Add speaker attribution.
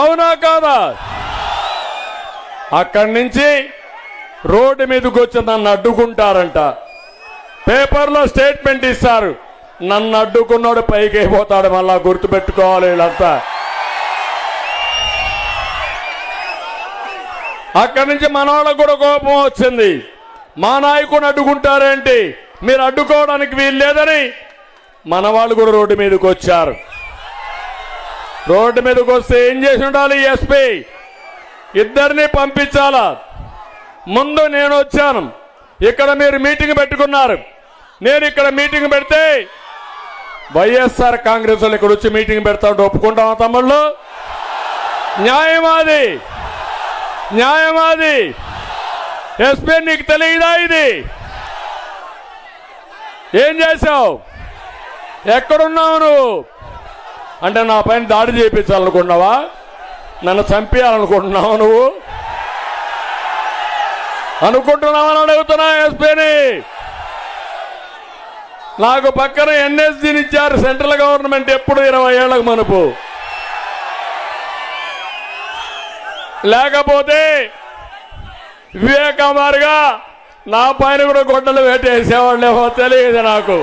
Speaker 1: అవునా కాదా? అక్కడి నుంచి రోడ్డు మీదకి వచ్చి నన్ను అడ్డుకుంటారంట. పేపర్లో స్టేట్మెంట్ ఇస్తారు, నన్ను అడ్డుకున్నాడు పైకి అయిపోతాడు. మళ్ళా గుర్తుపెట్టుకోవాలి వీళ్ళంతా. అక్కడి నుంచి మనవాళ్ళకు కూడా కోపం వచ్చింది. మా నాయకుడిని అడ్డుకుంటారేంటి, మీరు అడ్డుకోవడానికి వీలు లేదని మన వాళ్ళు కూడా రోడ్డు మీదకి వచ్చారు. రోడ్డు మీదకి వస్తే ఏం చేసి ఉండాలి? ఎస్పీ ఇద్దరిని పంపించాలా? ముందు నేను వచ్చాను, ఇక్కడ మీరు మీటింగ్ పెట్టుకున్నారు. నేను ఇక్కడ మీటింగ్ పెడితే వైఎస్ఆర్ కాంగ్రెస్ వాళ్ళు ఇక్కడ వచ్చి మీటింగ్ పెడతాడు. ఒప్పుకుంటామా తమ్ముళ్ళు? న్యాయమాది, న్యాయమాది. ఎస్పీ నీకు తెలియదా ఇది? ఏం చేశావు? ఎక్కడున్నావు నువ్వు? అంటే నా పైన దాడి చేయించాలనుకున్నావా? నన్ను చంపేయాలనుకుంటున్నావు నువ్వు? అనుకుంటున్నావని అడుగుతున్నా ఎస్పీని. నాకు పక్కన ఎన్ఎస్జీని ఇచ్చారు సెంట్రల్ గవర్నమెంట్, ఎప్పుడు 20 ఏళ్లకు మనపు. లేకపోతే వివేకమారిగా నా పైన కూడా గొడ్డలు వేటేసేవాళ్ళేమో తెలియదు నాకు.